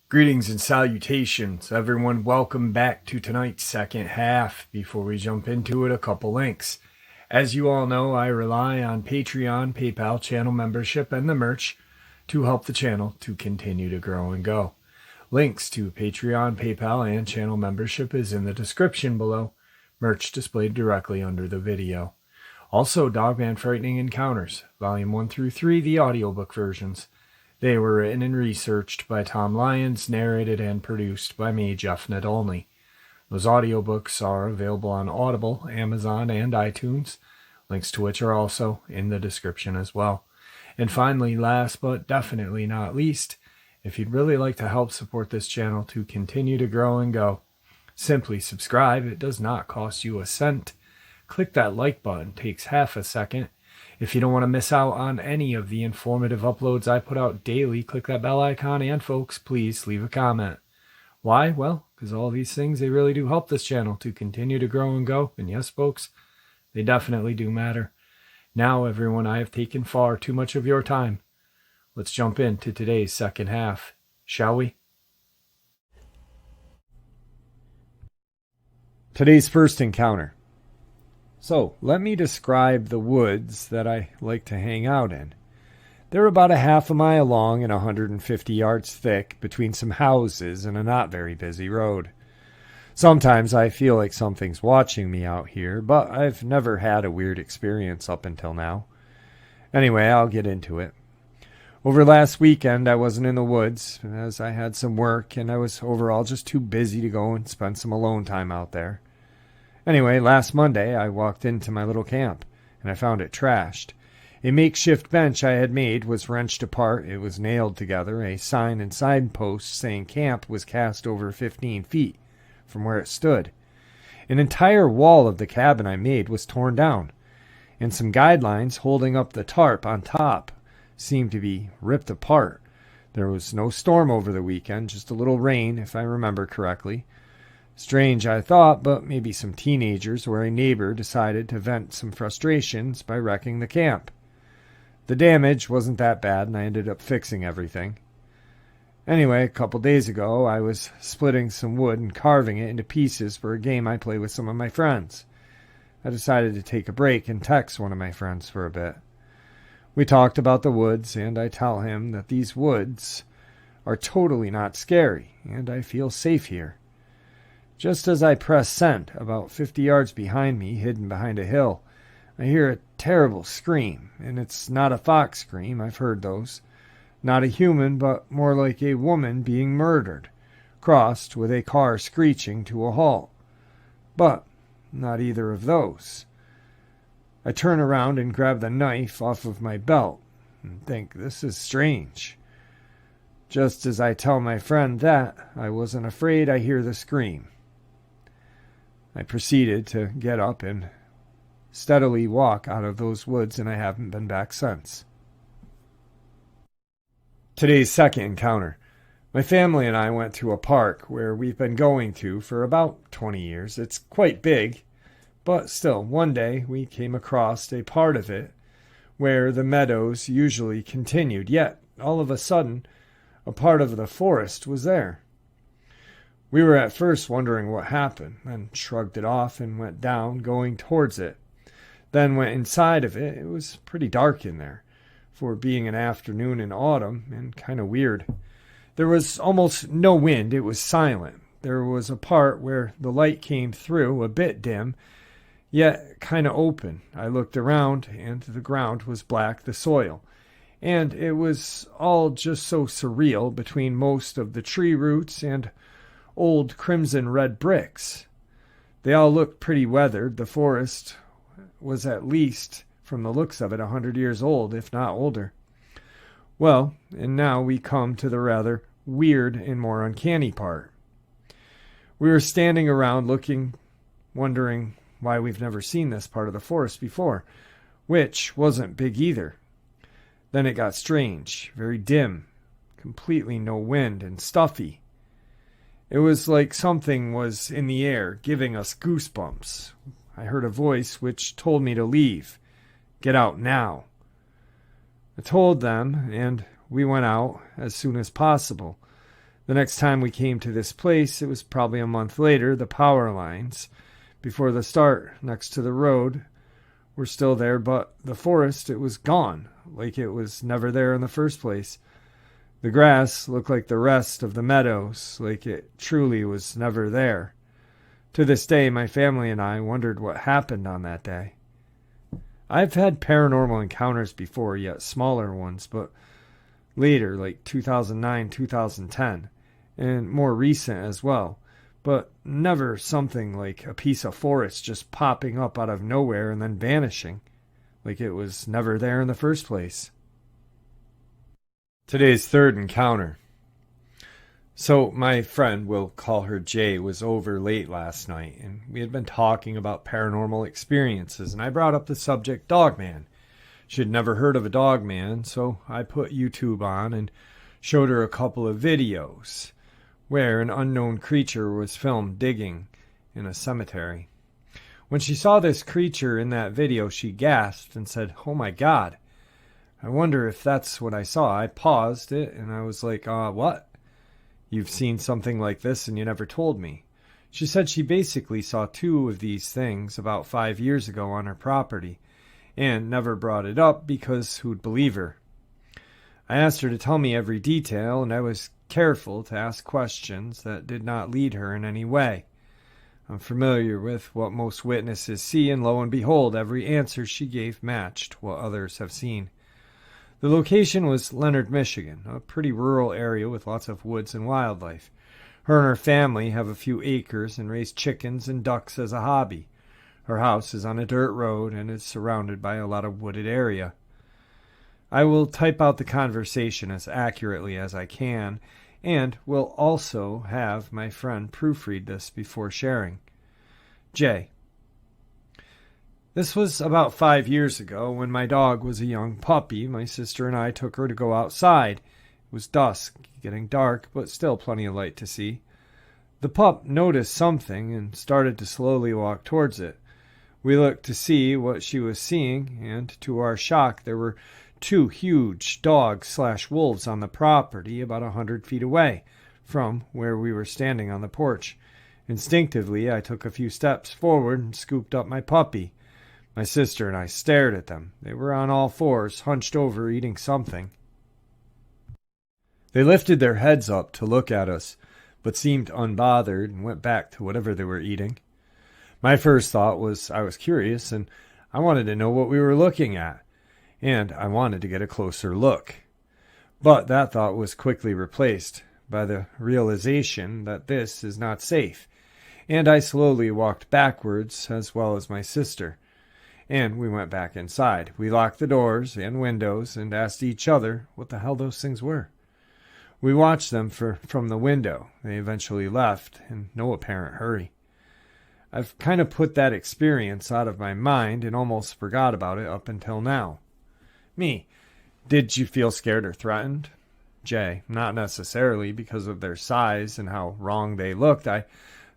Greetings and salutations, everyone. Welcome back to tonight's second half. Before we jump into it, a couple links. As you all know, I rely on Patreon, PayPal, channel membership, and the merch to help the channel to continue to grow and go. Links to Patreon, PayPal, and channel membership is in the description below. Merch displayed directly under the video. Also, Dogman Frightening Encounters, Volume 1 through 3, the audiobook versions. They were written and researched by Tom Lyons, narrated and produced by me, Jeff Nadolny. Those audiobooks are available on Audible, Amazon, and iTunes, links to which are also in the description as well. And finally, last but definitely not least, if you'd really like to help support this channel to continue to grow and go, simply subscribe. It does not cost you a cent. Click that like button, takes half a second. If you don't want to miss out on any of the informative uploads I put out daily, click that bell icon, and folks, please leave a comment. Why? Well, because all these things, they really do help this channel to continue to grow and go. And yes, folks, they definitely do matter. Now, everyone, I have taken far too much of your time. Let's jump into today's second half, shall we? Today's first encounter. So, let me describe the woods that I like to hang out in. They're about a half a mile long and 150 yards thick between some houses and a not very busy road. Sometimes I feel like something's watching me out here, but I've never had a weird experience up until now. Anyway, I'll get into it. Over last weekend, I wasn't in the woods, as I had some work, and I was overall just too busy to go and spend some alone time out there. Anyway, last Monday, I walked into my little camp, and I found it trashed. A makeshift bench I had made was wrenched apart. It was nailed together. A sign and signpost saying camp was cast over 15 feet from where it stood. An entire wall of the cabin I made was torn down, and some guidelines holding up the tarp on top seemed to be ripped apart. There was no storm over the weekend, just a little rain, if I remember correctly. Strange, I thought, but maybe some teenagers or a neighbor decided to vent some frustrations by wrecking the camp. The damage wasn't that bad, and I ended up fixing everything. Anyway, a couple days ago, I was splitting some wood and carving it into pieces for a game I play with some of my friends. I decided to take a break and text one of my friends for a bit. We talked about the woods, and I tell him that these woods are totally not scary, and I feel safe here. Just as I press send, about 50 yards behind me, hidden behind a hill, I hear a terrible scream, and it's not a fox scream, I've heard those. Not a human, but more like a woman being murdered, crossed with a car screeching to a halt. But not either of those. I turn around and grab the knife off of my belt, and think this is strange. Just as I tell my friend that, I wasn't afraid, I hear the scream. I proceeded to get up and steadily walk out of those woods, and I haven't been back since. Today's second encounter. My family and I went to a park where we've been going to for about 20 years. It's quite big, but still, one day we came across a part of it where the meadows usually continued, yet all of a sudden a part of the forest was there. We were at first wondering what happened, then shrugged it off and went down, going towards it. Then went inside of it. It was pretty dark in there, for being an afternoon in autumn, and kind of weird. There was almost no wind. It was silent. There was a part where the light came through, a bit dim, yet kind of open. I looked around, and the ground was black, the soil. And it was all just so surreal between most of the tree roots and old crimson-red bricks. They all looked pretty weathered. The forest was at least, from the looks of it, 100 years old, if not older. Well, and now we come to the rather weird and more uncanny part. We were standing around looking, wondering why we've never seen this part of the forest before, which wasn't big either. Then it got strange, very dim, completely no wind, and stuffy. It was like something was in the air, giving us goosebumps. I heard a voice which told me to leave. Get out now. I told them, and we went out as soon as possible. The next time we came to this place, it was probably a month later. The power lines, before the start, next to the road, were still there, but the forest, it was gone, like it was never there in the first place. The grass looked like the rest of the meadows, like it truly was never there. To this day, my family and I wondered what happened on that day. I've had paranormal encounters before, yet smaller ones, but later, like 2009, 2010, and more recent as well, but never something like a piece of forest just popping up out of nowhere and then vanishing, like it was never there in the first place. Today's third encounter. So my friend, we'll call her Jay, was over late last night, and we had been talking about paranormal experiences, and I brought up the subject Dogman. She had never heard of a Dogman, so I put YouTube on and showed her a couple of videos where an unknown creature was filmed digging in a cemetery. When she saw this creature in that video, she gasped and said, "Oh my God, I wonder if that's what I saw." I paused it, and I was like, what? You've seen something like this and you never told me. She said she basically saw two of these things about 5 years ago on her property and never brought it up because who'd believe her? I asked her to tell me every detail, and I was careful to ask questions that did not lead her in any way. I'm familiar with what most witnesses see, and lo and behold, every answer she gave matched what others have seen. The location was Leonard, Michigan, a pretty rural area with lots of woods and wildlife. Her and her family have a few acres and raise chickens and ducks as a hobby. Her house is on a dirt road and is surrounded by a lot of wooded area. I will type out the conversation as accurately as I can, and will also have my friend proofread this before sharing. Jay. This was about 5 years ago when my dog was a young puppy. My sister and I took her to go outside. It was dusk, getting dark, but still plenty of light to see. The pup noticed something and started to slowly walk towards it. We looked to see what she was seeing, and to our shock, there were two huge dogs/wolves on the property about 100 feet away from where we were standing on the porch. Instinctively, I took a few steps forward and scooped up my puppy. My sister and I stared at them. They were on all fours, hunched over, eating something. They lifted their heads up to look at us, but seemed unbothered and went back to whatever they were eating. My first thought was I was curious, and I wanted to know what we were looking at, and I wanted to get a closer look. But that thought was quickly replaced by the realization that this is not safe, and I slowly walked backwards as well as my sister. And we went back inside. We locked the doors and windows and asked each other what the hell those things were. We watched them from the window. They eventually left in no apparent hurry. I've kind of put that experience out of my mind and almost forgot about it up until now. Me. Did you feel scared or threatened? Jay. Not necessarily because of their size and how wrong they looked. I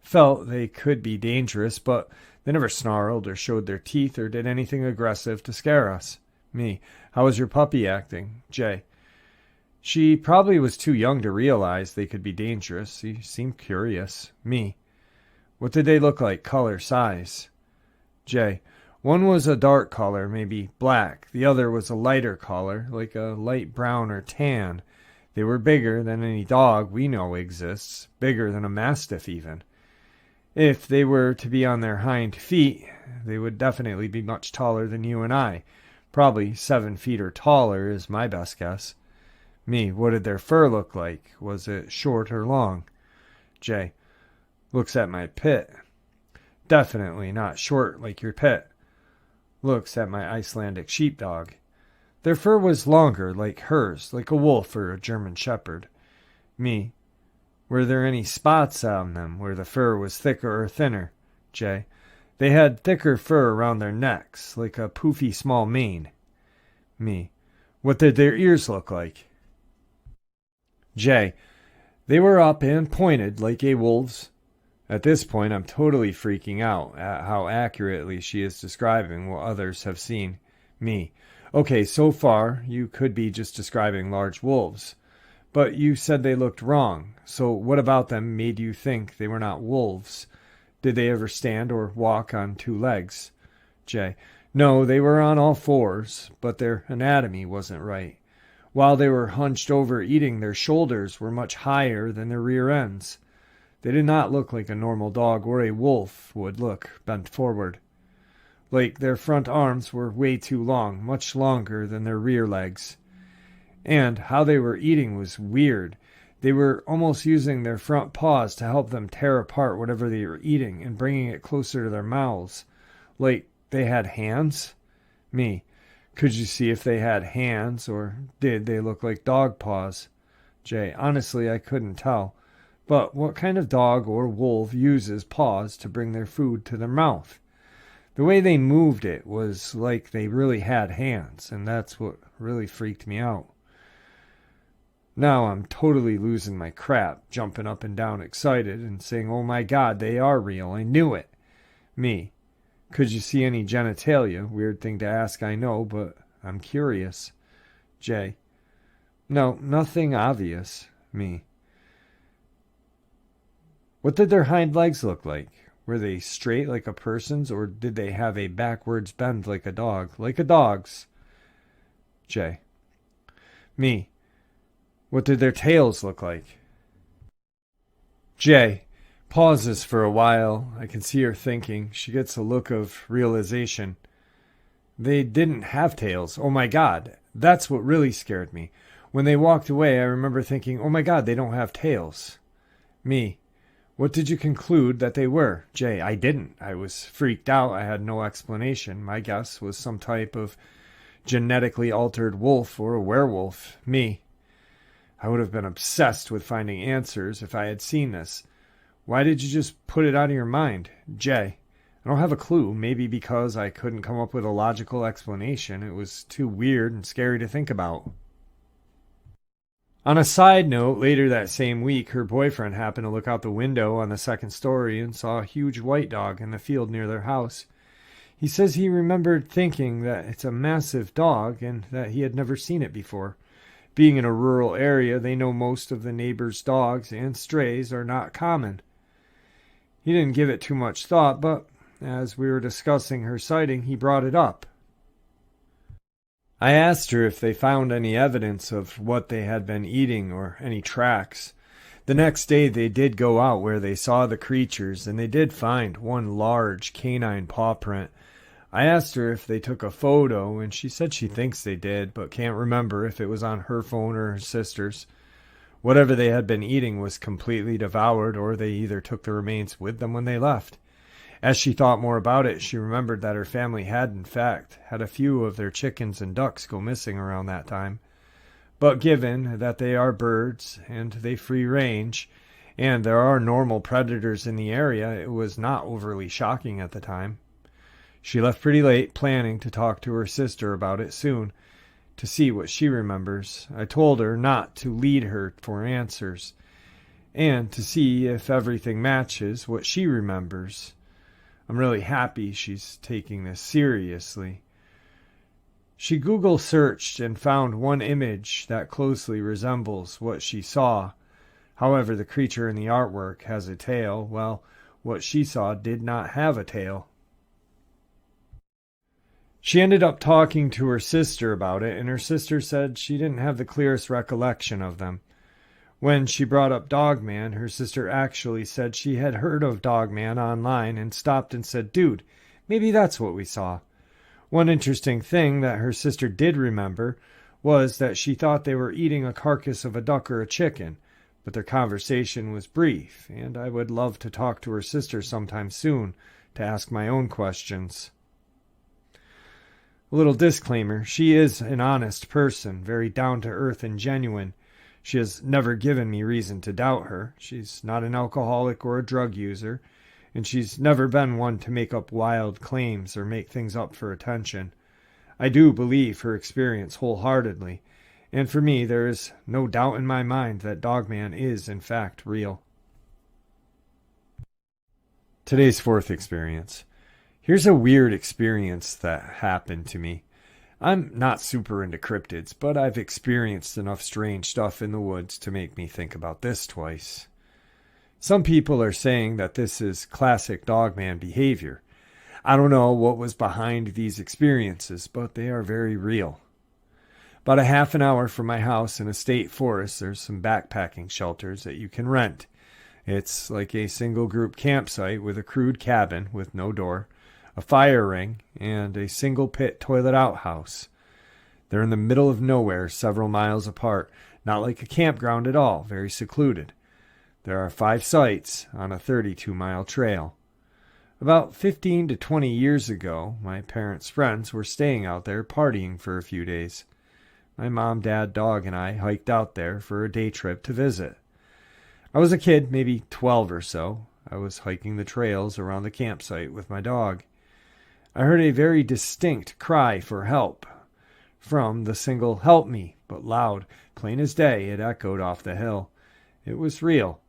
felt they could be dangerous, but they never snarled or showed their teeth or did anything aggressive to scare us. Me. How was your puppy acting? Jay. She probably was too young to realize they could be dangerous. She seemed curious. Me. What did they look like, color, size? Jay. One was a dark color, maybe black. The other was a lighter color, like a light brown or tan. They were bigger than any dog we know exists, bigger than a mastiff even. If they were to be on their hind feet, they would definitely be much taller than you and I. Probably 7 feet or taller is my best guess. Me. What did their fur look like? Was it short or long? Jay. Looks at my pit. Definitely not short like your pit. Looks at my Icelandic sheepdog. Their fur was longer, like hers, like a wolf or a German shepherd. Me. Were there any spots on them where the fur was thicker or thinner? Jay. They had thicker fur around their necks, like a poofy small mane. Me. What did their ears look like? Jay. They were up and pointed like a wolf's. At this point, I'm totally freaking out at how accurately she is describing what others have seen. Me. Okay, so far, you could be just describing large wolves. But you said they looked wrong. So what about them made you think they were not wolves? Did they ever stand or walk on two legs? J. No, they were on all fours, but their anatomy wasn't right. While they were hunched over eating, their shoulders were much higher than their rear ends. They did not look like a normal dog or a wolf would look bent forward. Like their front arms were way too long, much longer than their rear legs. And how they were eating was weird. They were almost using their front paws to help them tear apart whatever they were eating and bringing it closer to their mouths. Like they had hands? Me. Could you see if they had hands, or did they look like dog paws? J. Honestly, I couldn't tell. But what kind of dog or wolf uses paws to bring their food to their mouth? The way they moved it was like they really had hands, and that's what really freaked me out. Now I'm totally losing my crap, jumping up and down excited and saying, oh my God, they are real, I knew it. Me. Could you see any genitalia? Weird thing to ask, I know, but I'm curious. J. No, nothing obvious. Me. What did their hind legs look like? Were they straight like a person's, or did they have a backwards bend like a dog? Like a dog's. J. Me. What did their tails look like? J. Pauses for a while. I can see her thinking. She gets a look of realization. They didn't have tails. Oh my God. That's what really scared me. When they walked away, I remember thinking, oh my God, they don't have tails. Me. What did you conclude that they were? J. I didn't. I was freaked out. I had no explanation. My guess was some type of genetically altered wolf or a werewolf. Me. I would have been obsessed with finding answers if I had seen this. Why did you just put it out of your mind? J. I don't have a clue. Maybe because I couldn't come up with a logical explanation. It was too weird and scary to think about. On a side note, later that same week, her boyfriend happened to look out the window on the second story and saw a huge white dog in the field near their house. He says he remembered thinking that it's a massive dog and that he had never seen it before. Being in a rural area, they know most of the neighbors' dogs and strays are not common. He didn't give it too much thought, but as we were discussing her sighting, he brought it up. I asked her if they found any evidence of what they had been eating or any tracks. The next day they did go out where they saw the creatures, and they did find one large canine paw print. I asked her if they took a photo, and she said she thinks they did, but can't remember if it was on her phone or her sister's. Whatever they had been eating was completely devoured, or they either took the remains with them when they left. As she thought more about it, she remembered that her family had, in fact, had a few of their chickens and ducks go missing around that time. But given that they are birds, and they free range, and there are normal predators in the area, it was not overly shocking at the time. She left pretty late, planning to talk to her sister about it soon, to see what she remembers. I told her not to lead her for answers, and to see if everything matches what she remembers. I'm really happy she's taking this seriously. She Google searched and found one image that closely resembles what she saw. However, the creature in the artwork has a tail. Well, what she saw did not have a tail. She ended up talking to her sister about it, and her sister said she didn't have the clearest recollection of them. When she brought up Dogman, her sister actually said she had heard of Dogman online and stopped and said, "Dude, maybe that's what we saw." One interesting thing that her sister did remember was that she thought they were eating a carcass of a duck or a chicken, but their conversation was brief, and I would love to talk to her sister sometime soon to ask my own questions. A little disclaimer, she is an honest person, very down-to-earth and genuine. She has never given me reason to doubt her. She's not an alcoholic or a drug user, and she's never been one to make up wild claims or make things up for attention. I do believe her experience wholeheartedly, and for me there is no doubt in my mind that Dogman is in fact real. Today's fourth experience. Here's a weird experience that happened to me. I'm not super into cryptids, but I've experienced enough strange stuff in the woods to make me think about this twice. Some people are saying that this is classic Dogman behavior. I don't know what was behind these experiences, but they are very real. About a half an hour from my house in a state forest, there's some backpacking shelters that you can rent. It's like a single group campsite with a crude cabin with no door, a fire ring, and a single pit toilet outhouse. They're in the middle of nowhere, several miles apart, not like a campground at all, very secluded. There are 5 sites on a 32-mile trail. About 15 to 20 years ago, my parents' friends were staying out there partying for a few days. My mom, dad, dog, and I hiked out there for a day trip to visit. I was a kid, maybe 12 or so. I was hiking the trails around the campsite with my dog. I heard a very distinct cry for help from the single "help me," but loud, plain as day, it echoed off the hill. It was real.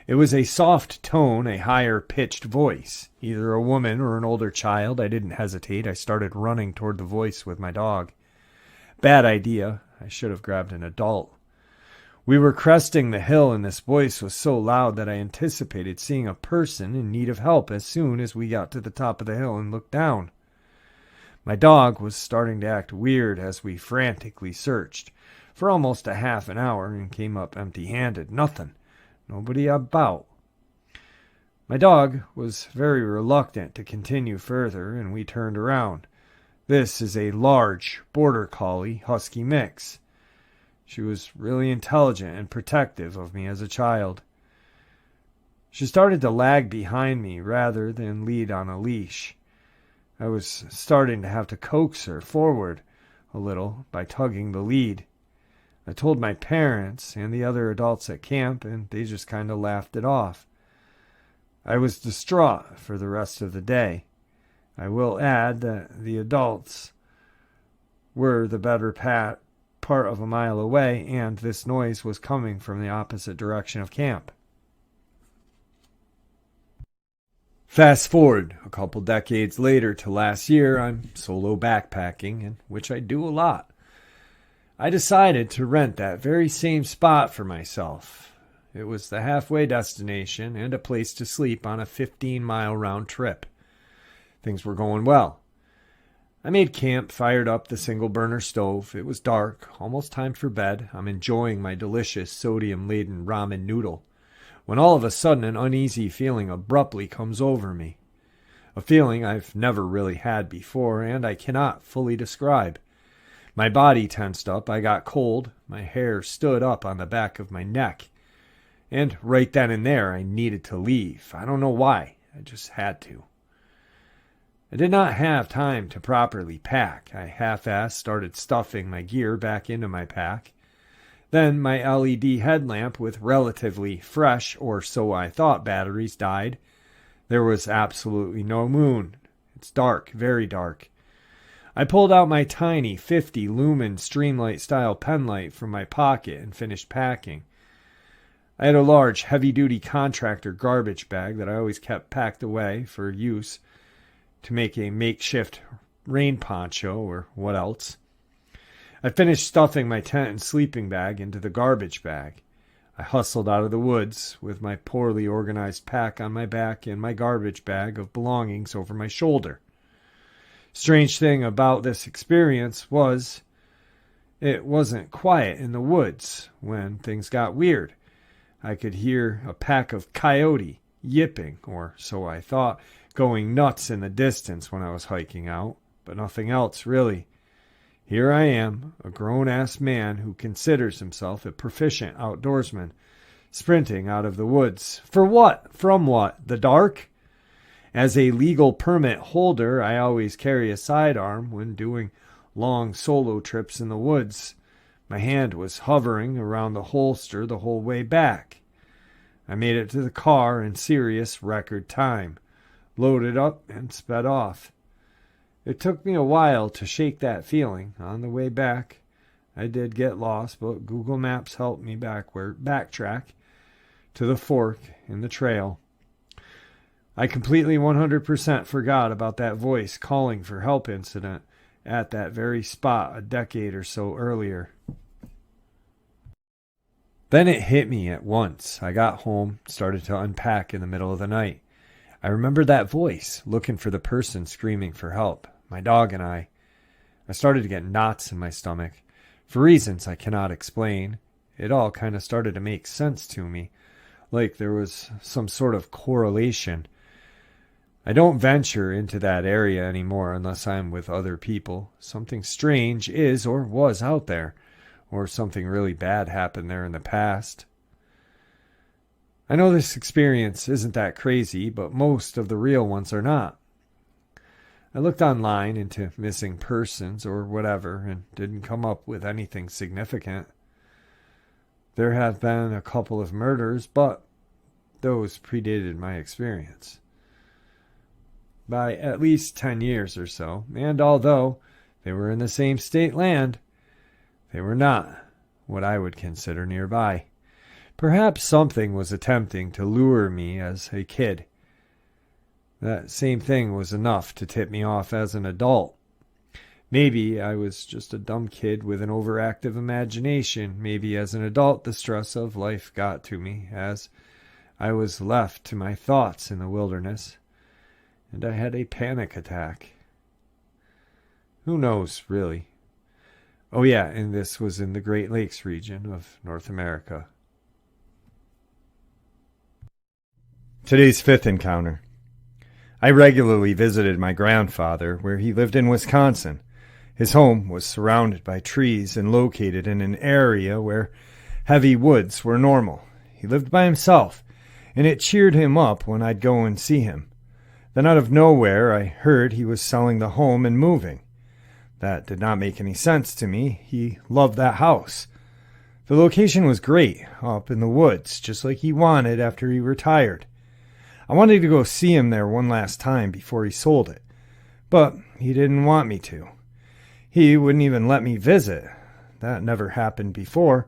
It was a soft tone, a higher pitched voice. Either a woman or an older child. I didn't hesitate. I started running toward the voice with my dog. Bad idea. I should have grabbed an adult. We were cresting the hill, and this voice was so loud that I anticipated seeing a person in need of help as soon as we got to the top of the hill and looked down. My dog was starting to act weird as we frantically searched for almost a half an hour and came up empty-handed. Nothing. Nobody about. My dog was very reluctant to continue further, and we turned around. This is a large border collie husky mix. She was really intelligent and protective of me as a child. She started to lag behind me rather than lead on a leash. I was starting to have to coax her forward a little by tugging the lead. I told my parents and the other adults at camp, and they just kind of laughed it off. I was distraught for the rest of the day. I will add that the adults were the better part of a mile away, and this noise was coming from the opposite direction of camp. Fast forward a couple decades later to last year, I'm solo backpacking, in which I do a lot. I decided to rent that very same spot for myself. It was the halfway destination and a place to sleep on a 15-mile round trip. Things were going well. I made camp, fired up the single-burner stove. It was dark, almost time for bed. I'm enjoying my delicious sodium-laden ramen noodle, when all of a sudden an uneasy feeling abruptly comes over me. A feeling I've never really had before, and I cannot fully describe. My body tensed up, I got cold, my hair stood up on the back of my neck. And right then and there, I needed to leave. I don't know why, I just had to. I did not have time to properly pack. I half-assed started stuffing my gear back into my pack. Then my LED headlamp with relatively fresh, or so I thought, batteries died. There was absolutely no moon. It's dark, very dark. I pulled out my tiny 50 lumen Streamlight style pen light from my pocket and finished packing. I had a large heavy-duty contractor garbage bag that I always kept packed away for use to make a makeshift rain poncho or what else. I finished stuffing my tent and sleeping bag into the garbage bag. I hustled out of the woods with my poorly organized pack on my back and my garbage bag of belongings over my shoulder. Strange thing about this experience was it wasn't quiet in the woods when things got weird. I could hear a pack of coyote yipping, or so I thought, going nuts in the distance when I was hiking out, but nothing else really. Here I am, a grown-ass man who considers himself a proficient outdoorsman, sprinting out of the woods. For what? From what? The dark? As a legal permit holder, I always carry a sidearm when doing long solo trips in the woods. My hand was hovering around the holster the whole way back. I made it to the car in serious record time, loaded up, and sped off. It took me a while to shake that feeling. On the way back, I did get lost, but Google Maps helped me backtrack to the fork in the trail. I completely 100% forgot about that voice calling for help incident at that very spot a decade or so earlier. Then it hit me at once. I got home, started to unpack in the middle of the night. I remembered that voice, looking for the person screaming for help, my dog and I. I started to get knots in my stomach. For reasons I cannot explain, it all kind of started to make sense to me, like there was some sort of correlation. I don't venture into that area anymore unless I'm with other people. Something strange is or was out there, or something really bad happened there in the past. I know this experience isn't that crazy, but most of the real ones are not. I looked online into missing persons or whatever and didn't come up with anything significant. There have been a couple of murders, but those predated my experience by at least 10 years or so, and although they were in the same state land, they were not what I would consider nearby. Perhaps something was attempting to lure me as a kid. That same thing was enough to tip me off as an adult. Maybe I was just a dumb kid with an overactive imagination. Maybe as an adult the stress of life got to me as I was left to my thoughts in the wilderness, and I had a panic attack. Who knows, really? Oh yeah, and this was in the Great Lakes region of North America. Today's fifth encounter. I regularly visited my grandfather where he lived in Wisconsin. His home was surrounded by trees and located in an area where heavy woods were normal. He lived by himself, and it cheered him up when I'd go and see him. Then out of nowhere, I heard he was selling the home and moving. That did not make any sense to me. He loved that house. The location was great, up in the woods, just like he wanted after he retired. I wanted to go see him there one last time before he sold it, but he didn't want me to. He wouldn't even let me visit. That never happened before.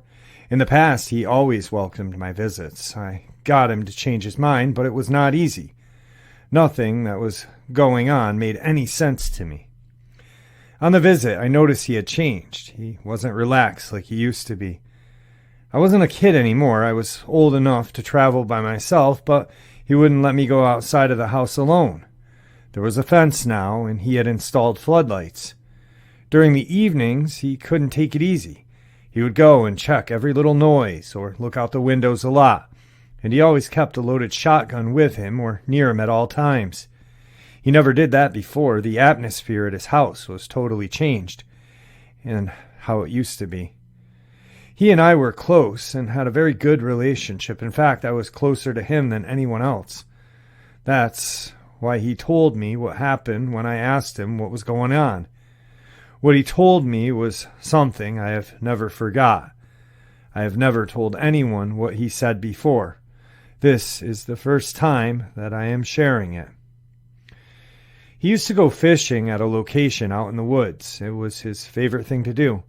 In the past, he always welcomed my visits. I got him to change his mind, but it was not easy. Nothing that was going on made any sense to me. On the visit, I noticed he had changed. He wasn't relaxed like he used to be. I wasn't a kid anymore. I was old enough to travel by myself, but he wouldn't let me go outside of the house alone. There was a fence now, and he had installed floodlights. During the evenings, he couldn't take it easy. He would go and check every little noise or look out the windows a lot, and he always kept a loaded shotgun with him or near him at all times. He never did that before. The atmosphere at his house was totally changed, and how it used to be. He and I were close and had a very good relationship. In fact, I was closer to him than anyone else. That's why he told me what happened when I asked him what was going on. What he told me was something I have never forgot. I have never told anyone what he said before. This is the first time that I am sharing it. He used to go fishing at a location out in the woods. It was his favorite thing to do.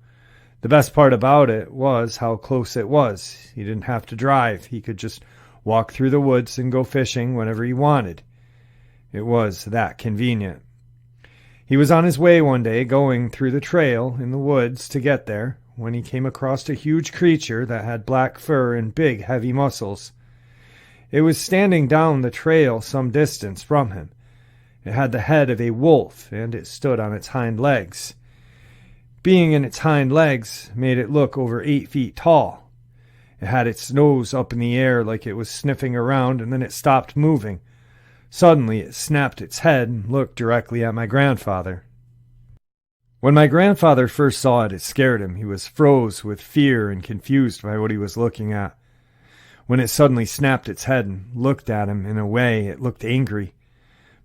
The best part about it was how close it was. He didn't have to drive. He could just walk through the woods and go fishing whenever he wanted. It was that convenient. He was on his way one day going through the trail in the woods to get there when he came across a huge creature that had black fur and big, heavy muscles. It was standing down the trail some distance from him. It had the head of a wolf, and it stood on its hind legs. Being in its hind legs made it look over 8 feet tall. It had its nose up in the air like it was sniffing around, and then it stopped moving. Suddenly it snapped its head and looked directly at my grandfather. When my grandfather first saw it, it scared him. He was froze with fear and confused by what he was looking at. When it suddenly snapped its head and looked at him in a way, it looked angry.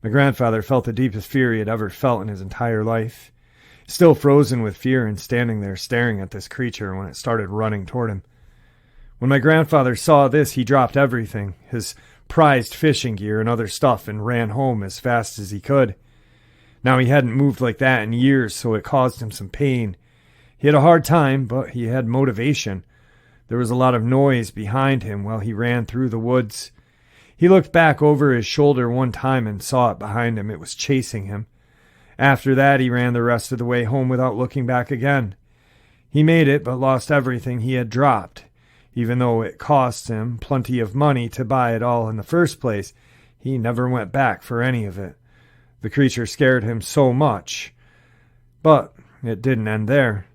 My grandfather felt the deepest fear he had ever felt in his entire life. Still frozen with fear and standing there staring at this creature when it started running toward him. When my grandfather saw this, he dropped everything, his prized fishing gear and other stuff, and ran home as fast as he could. Now he hadn't moved like that in years, so it caused him some pain. He had a hard time, but he had motivation. There was a lot of noise behind him while he ran through the woods. He looked back over his shoulder one time and saw it behind him. It was chasing him. After that, he ran the rest of the way home without looking back again. He made it, but lost everything he had dropped. Even though it cost him plenty of money to buy it all in the first place, he never went back for any of it. The creature scared him so much. But it didn't end there.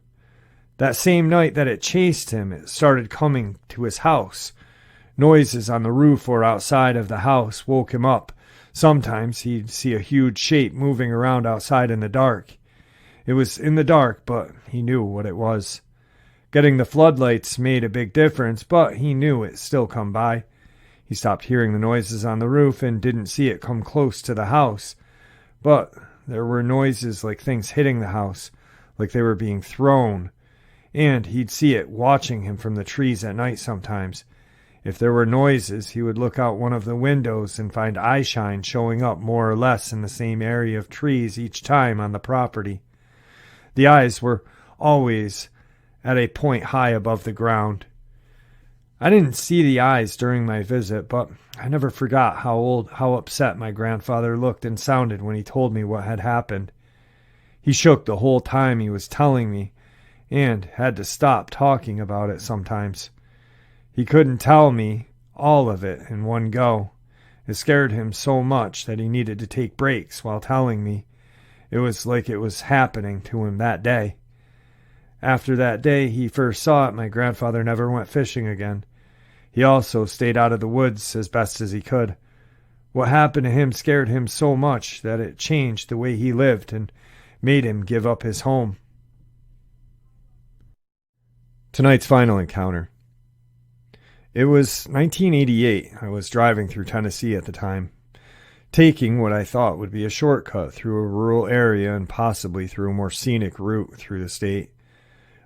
That same night that it chased him, it started coming to his house. Noises on the roof or outside of the house woke him up. Sometimes he'd see a huge shape moving around outside in the dark. It was in the dark, but he knew what it was. Getting the floodlights made a big difference, but he knew it still come by. He stopped hearing the noises on the roof and didn't see it come close to the house. But there were noises like things hitting the house, like they were being thrown. And he'd see it watching him from the trees at night sometimes. If there were noises, he would look out one of the windows and find eye shine showing up more or less in the same area of trees each time on the property. The eyes were always at a point high above the ground. I didn't see the eyes during my visit, but I never forgot how upset my grandfather looked and sounded when he told me what had happened. He shook the whole time he was telling me and had to stop talking about it sometimes. He couldn't tell me all of it in one go. It scared him so much that he needed to take breaks while telling me. It was like it was happening to him that day. After that day he first saw it, my grandfather never went fishing again. He also stayed out of the woods as best as he could. What happened to him scared him so much that it changed the way he lived and made him give up his home. Tonight's final encounter. It was 1988. I was driving through Tennessee at the time, taking what I thought would be a shortcut through a rural area and possibly through a more scenic route through the state.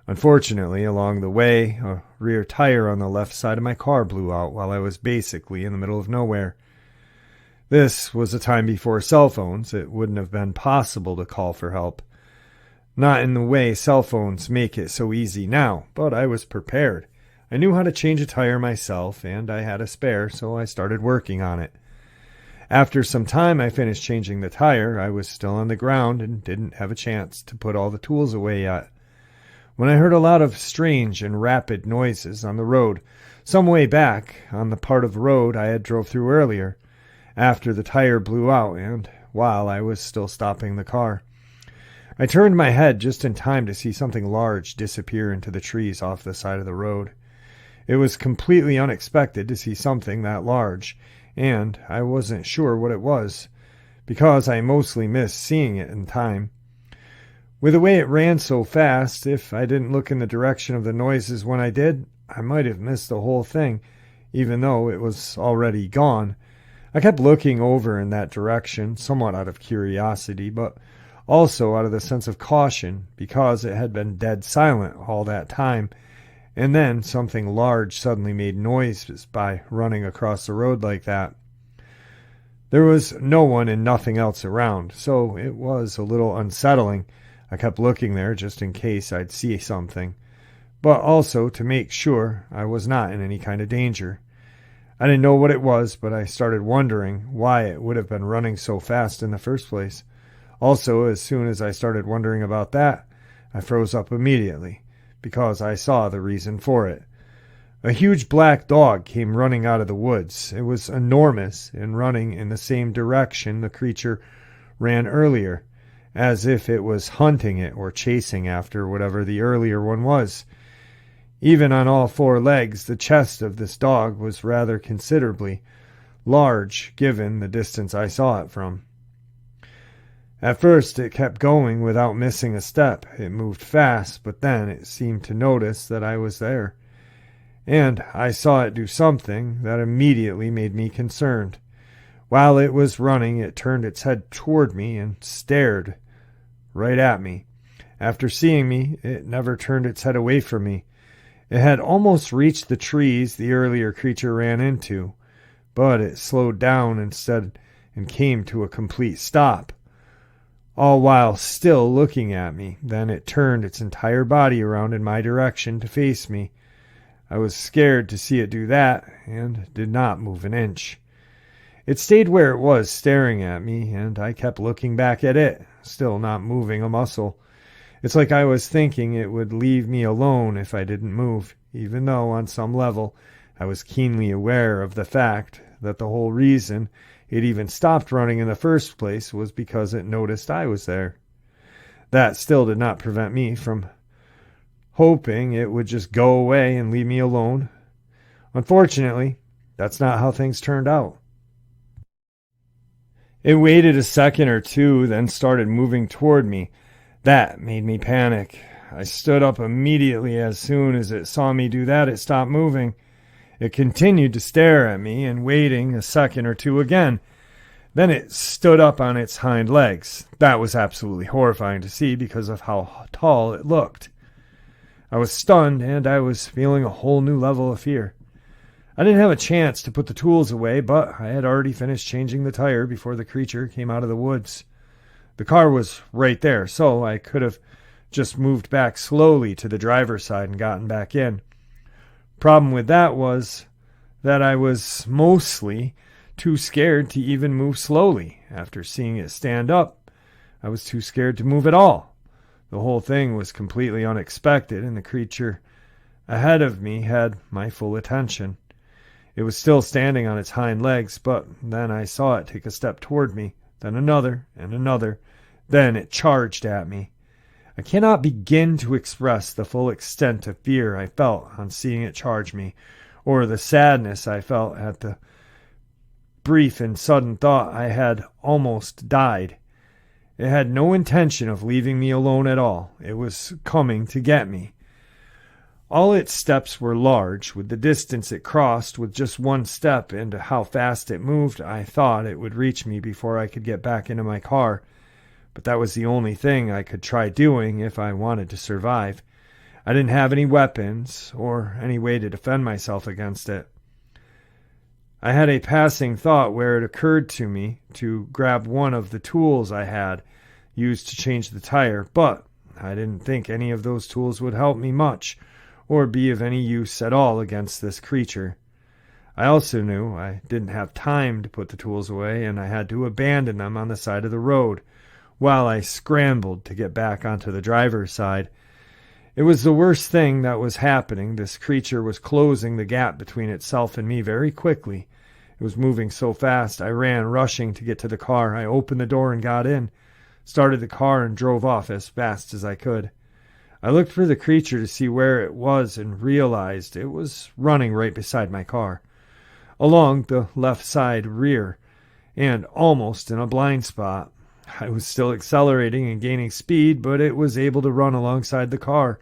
Unfortunately, along the way, a rear tire on the left side of my car blew out while I was basically in the middle of nowhere. This was a time before cell phones. It wouldn't have been possible to call for help. Not in the way cell phones make it so easy now, but I was prepared. I knew how to change a tire myself, and I had a spare, so I started working on it. After some time I finished changing the tire. I was still on the ground and didn't have a chance to put all the tools away yet, when I heard a lot of strange and rapid noises on the road, some way back on the part of the road I had drove through earlier, after the tire blew out and while I was still stopping the car. I turned my head just in time to see something large disappear into the trees off the side of the road. It was completely unexpected to see something that large, and I wasn't sure what it was, because I mostly missed seeing it in time. With the way it ran so fast, if I didn't look in the direction of the noises when I did, I might have missed the whole thing, even though it was already gone. I kept looking over in that direction, somewhat out of curiosity, but also out of the sense of caution, because it had been dead silent all that time, and then something large suddenly made noises by running across the road like that. There was no one and nothing else around, so it was a little unsettling. I kept looking there just in case I'd see something, but also to make sure I was not in any kind of danger. I didn't know what it was, but I started wondering why it would have been running so fast in the first place. Also, as soon as I started wondering about that, I froze up immediately, because I saw the reason for it. A huge black dog came running out of the woods. It was enormous and running in the same direction the creature ran earlier, as if it was hunting it or chasing after whatever the earlier one was. Even on all four legs, the chest of this dog was rather considerably large, given the distance I saw it from. At first it kept going without missing a step. It moved fast, but then it seemed to notice that I was there, and I saw it do something that immediately made me concerned. While it was running, it turned its head toward me and stared right at me. After seeing me, it never turned its head away from me. It had almost reached the trees the earlier creature ran into, but it slowed down instead and came to a complete stop, all while still looking at me. Then it turned its entire body around in my direction to face me. I was scared to see it do that and did not move an inch. It stayed where it was, staring at me, and I kept looking back at it, still not moving a muscle. It's like I was thinking it would leave me alone if I didn't move, even though on some level I was keenly aware of the fact that the whole reason it even stopped running in the first place was because it noticed I was there. That still did not prevent me from hoping it would just go away and leave me alone. Unfortunately, that's not how things turned out. It waited a second or two, then started moving toward me. That made me panic. I stood up immediately. As soon as it saw me do that, it stopped moving. It continued to stare at me, and waiting a second or two again. Then it stood up on its hind legs. That was absolutely horrifying to see because of how tall it looked. I was stunned, and I was feeling a whole new level of fear. I didn't have a chance to put the tools away, but I had already finished changing the tire before the creature came out of the woods. The car was right there, so I could have just moved back slowly to the driver's side and gotten back in. Problem with that was that I was mostly too scared to even move slowly. After seeing it stand up, I was too scared to move at all. The whole thing was completely unexpected, and the creature ahead of me had my full attention. It was still standing on its hind legs, but then I saw it take a step toward me, then another and another. Then it charged at me. I cannot begin to express the full extent of fear I felt on seeing it charge me, or the sadness I felt at the brief and sudden thought I had almost died. It had no intention of leaving me alone at all. It was coming to get me. All its steps were large. With the distance it crossed with just one step and how fast it moved, I thought it would reach me before I could get back into my car. But that was the only thing I could try doing if I wanted to survive. I didn't have any weapons or any way to defend myself against it. I had a passing thought where it occurred to me to grab one of the tools I had used to change the tire, but I didn't think any of those tools would help me much or be of any use at all against this creature. I also knew I didn't have time to put the tools away, and I had to abandon them on the side of the road while I scrambled to get back onto the driver's side. It was the worst thing that was happening. This creature was closing the gap between itself and me very quickly. It was moving so fast, I ran, rushing to get to the car. I opened the door and got in, started the car, and drove off as fast as I could. I looked for the creature to see where it was and realized it was running right beside my car, along the left side rear, and almost in a blind spot. I was still accelerating and gaining speed, but it was able to run alongside the car.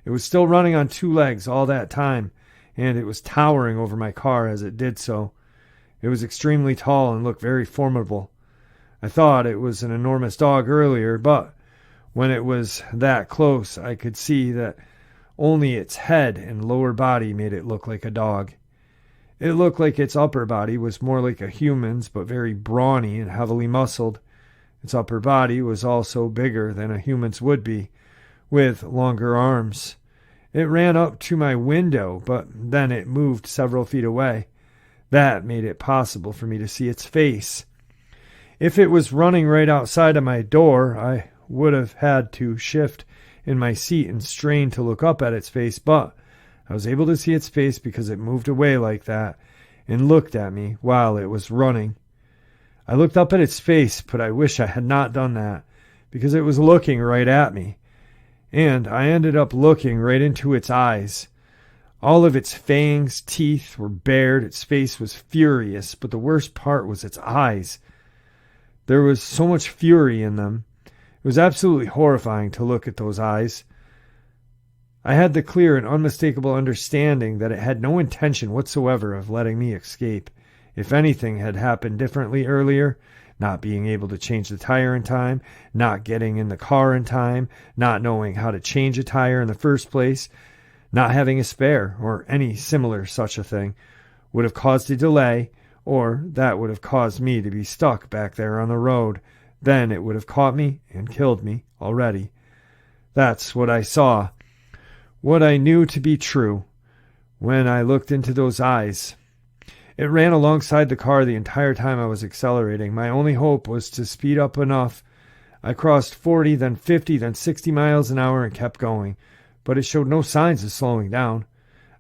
It was still running on two legs all that time, and it was towering over my car as it did so. It was extremely tall and looked very formidable. I thought it was an enormous dog earlier, but when it was that close, I could see that only its head and lower body made it look like a dog. It looked like its upper body was more like a human's, but very brawny and heavily muscled. Its upper body was also bigger than a human's would be, with longer arms. It ran up to my window, but then it moved several feet away. That made it possible for me to see its face. If it was running right outside of my door, I would have had to shift in my seat and strain to look up at its face, but I was able to see its face because it moved away like that and looked at me while it was running. I looked up at its face, but I wish I had not done that because it was looking right at me, and I ended up looking right into its eyes. All of its fangs, teeth were bared. Its face was furious, but the worst part was its eyes. There was so much fury in them. It was absolutely horrifying to look at those eyes. I had the clear and unmistakable understanding that it had no intention whatsoever of letting me escape. If anything had happened differently earlier, not being able to change the tire in time, not getting in the car in time, not knowing how to change a tire in the first place, not having a spare, or any similar such a thing, would have caused a delay, or that would have caused me to be stuck back there on the road. Then it would have caught me and killed me already. That's what I saw, what I knew to be true when I looked into those eyes. It ran alongside the car the entire time I was accelerating. My only hope was to speed up enough. I crossed 40, then 50, then 60 miles an hour and kept going, but it showed no signs of slowing down.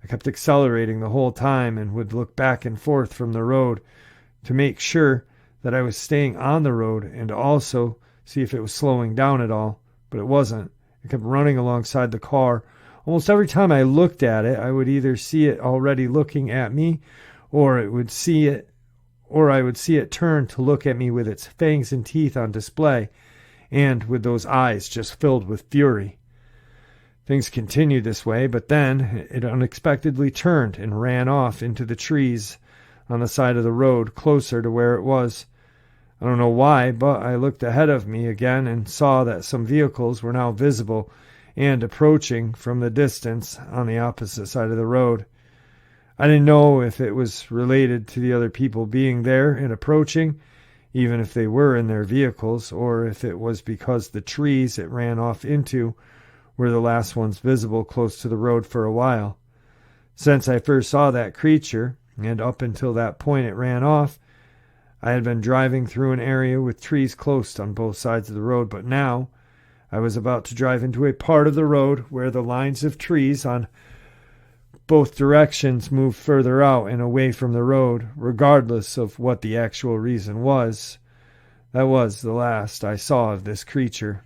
I kept accelerating the whole time and would look back and forth from the road to make sure that I was staying on the road and also see if it was slowing down at all, but it wasn't. It kept running alongside the car. Almost every time I looked at it, I would either see it already looking at me, or I would see it turn to look at me with its fangs and teeth on display, and with those eyes just filled with fury. Things continued this way, but then it unexpectedly turned and ran off into the trees on the side of the road, closer to where it was. I don't know why, but I looked ahead of me again and saw that some vehicles were now visible and approaching from the distance on the opposite side of the road. I didn't know if it was related to the other people being there and approaching, even if they were in their vehicles, or if it was because the trees it ran off into were the last ones visible close to the road for a while. Since I first saw that creature, and up until that point it ran off, I had been driving through an area with trees close on both sides of the road, but now I was about to drive into a part of the road where the lines of trees on both directions moved further out and away from the road, regardless of what the actual reason was. That was the last I saw of this creature.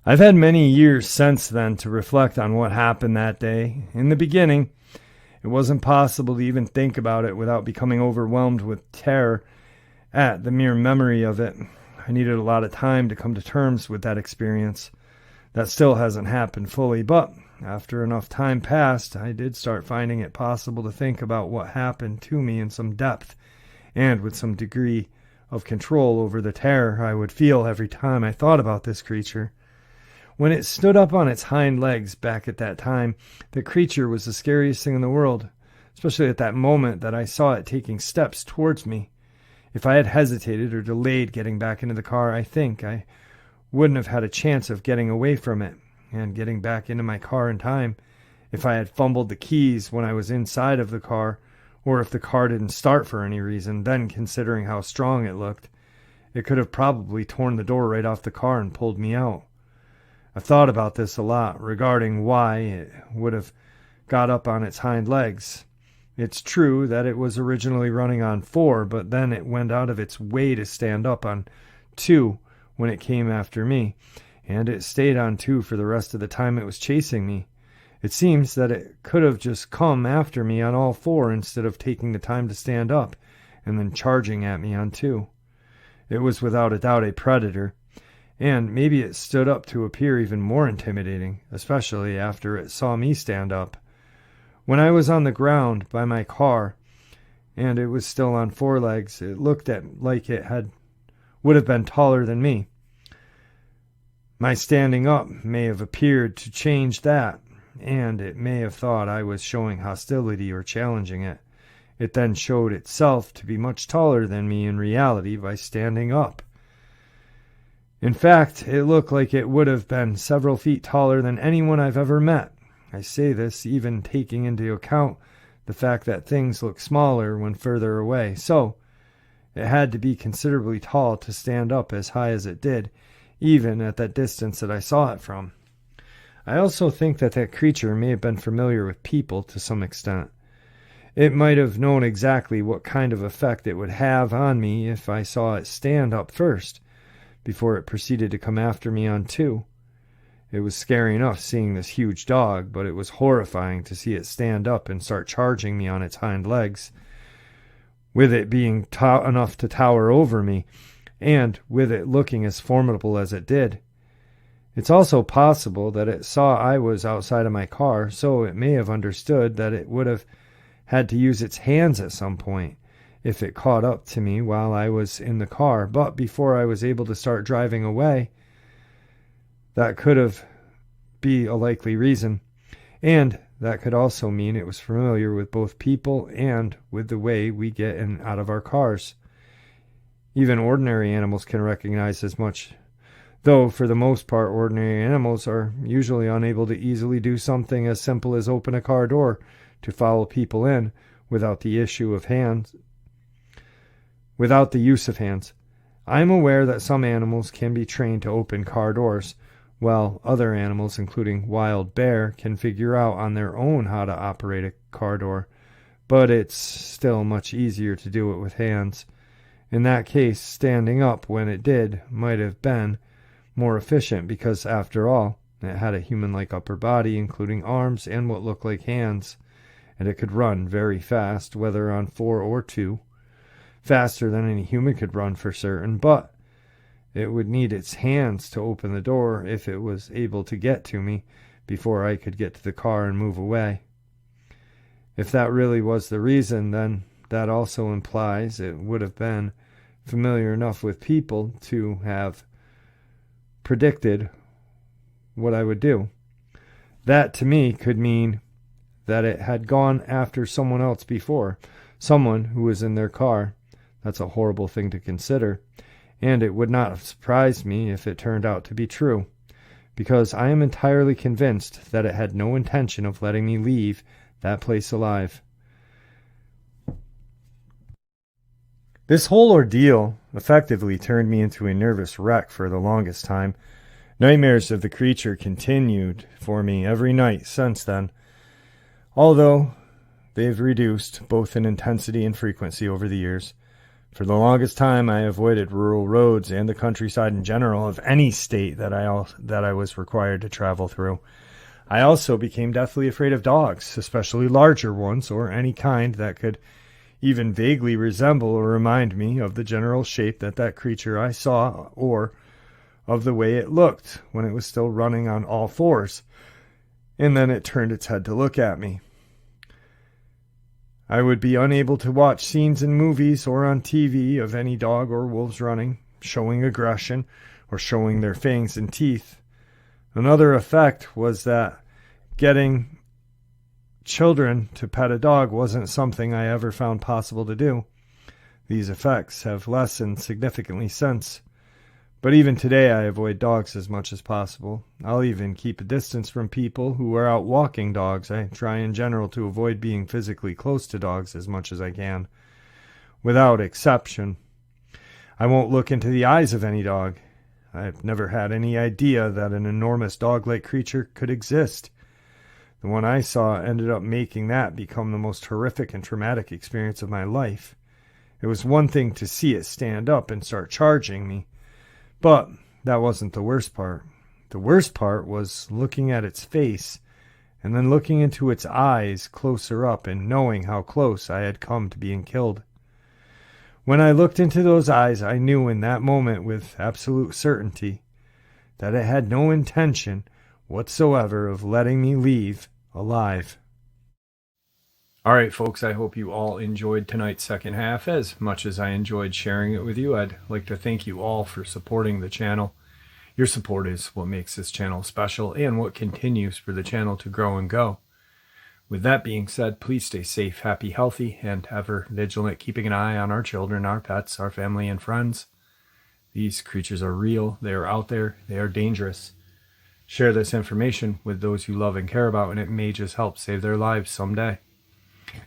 I've had many years since then to reflect on what happened that day. In the beginning, it wasn't possible to even think about it without becoming overwhelmed with terror at the mere memory of it. I needed a lot of time to come to terms with that experience. That still hasn't happened fully, but after enough time passed, I did start finding it possible to think about what happened to me in some depth and with some degree of control over the terror I would feel every time I thought about this creature. When it stood up on its hind legs back at that time, the creature was the scariest thing in the world, especially at that moment that I saw it taking steps towards me. If I had hesitated or delayed getting back into the car, I think I wouldn't have had a chance of getting away from it and getting back into my car in time. If I had fumbled the keys when I was inside of the car, or if the car didn't start for any reason, then considering how strong it looked, it could have probably torn the door right off the car and pulled me out. I've thought about this a lot regarding why it would have got up on its hind legs. It's true that it was originally running on 4, but then it went out of its way to stand up on 2 when it came after me, and it stayed on 2 for the rest of the time it was chasing me. It seems that it could have just come after me on all 4 instead of taking the time to stand up and then charging at me on 2. It was without a doubt a predator, and maybe it stood up to appear even more intimidating, especially after it saw me stand up. When I was on the ground by my car, and it was still on 4 legs, it looked like it would have been taller than me. My standing up may have appeared to change that, and it may have thought I was showing hostility or challenging it. It then showed itself to be much taller than me in reality by standing up. In fact, it looked like it would have been several feet taller than anyone I've ever met. I say this even taking into account the fact that things look smaller when further away, so it had to be considerably tall to stand up as high as it did, even at that distance that I saw it from. I also think that that creature may have been familiar with people to some extent. It might have known exactly what kind of effect it would have on me if I saw it stand up first, before it proceeded to come after me on 2. It was scary enough seeing this huge dog, but it was horrifying to see it stand up and start charging me on its hind legs, with it being enough to tower over me, and with it looking as formidable as it did. It's also possible that it saw I was outside of my car, so it may have understood that it would have had to use its hands at some point if it caught up to me while I was in the car, but before I was able to start driving away. That could have been a likely reason, and that could also mean it was familiar with both people and with the way we get in and out of our cars. Even ordinary animals can recognize as much, though for the most part ordinary animals are usually unable to easily do something as simple as open a car door to follow people in without the issue of hands, without the use of hands. I am aware that some animals can be trained to open car doors, while other animals, including wild bear, can figure out on their own how to operate a car door, but it's still much easier to do it with hands. In that case, standing up when it did might have been more efficient because, after all, it had a human-like upper body, including arms and what looked like hands, and it could run very fast, whether on 4 or 2. Faster than any human could run for certain, but it would need its hands to open the door if it was able to get to me before I could get to the car and move away. If that really was the reason, then that also implies it would have been familiar enough with people to have predicted what I would do. That, to me, could mean that it had gone after someone else before, someone who was in their car. That's a horrible thing to consider, and it would not have surprised me if it turned out to be true, because I am entirely convinced that it had no intention of letting me leave that place alive. This whole ordeal effectively turned me into a nervous wreck for the longest time. Nightmares of the creature continued for me every night since then, although they've reduced both in intensity and frequency over the years. For the longest time, I avoided rural roads and the countryside in general of any state that I was required to travel through. I also became deathly afraid of dogs, especially larger ones, or any kind that could even vaguely resemble or remind me of the general shape that creature I saw, or of the way it looked when it was still running on all fours, and then it turned its head to look at me. I would be unable to watch scenes in movies or on TV of any dog or wolves running, showing aggression, or showing their fangs and teeth. Another effect was that getting children to pet a dog wasn't something I ever found possible to do. These effects have lessened significantly since. But even today I avoid dogs as much as possible. I'll even keep a distance from people who are out walking dogs. I try in general to avoid being physically close to dogs as much as I can, without exception. I won't look into the eyes of any dog. I've never had any idea that an enormous dog-like creature could exist. The one I saw ended up making that become the most horrific and traumatic experience of my life. It was one thing to see it stand up and start charging me, but that wasn't the worst part. The worst part was looking at its face and then looking into its eyes closer up and knowing how close I had come to being killed. When I looked into those eyes, I knew in that moment with absolute certainty that it had no intention whatsoever of letting me leave alive. All right, folks, I hope you all enjoyed tonight's second half as much as I enjoyed sharing it with you. I'd like to thank you all for supporting the channel. Your support is what makes this channel special and what continues for the channel to grow and go. With that being said, please stay safe, happy, healthy, and ever vigilant, keeping an eye on our children, our pets, our family, and friends. These creatures are real, they are out there, they are dangerous. Share this information with those you love and care about, and it may just help save their lives someday.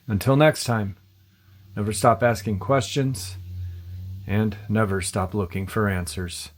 Until next time, never stop asking questions, and never stop looking for answers.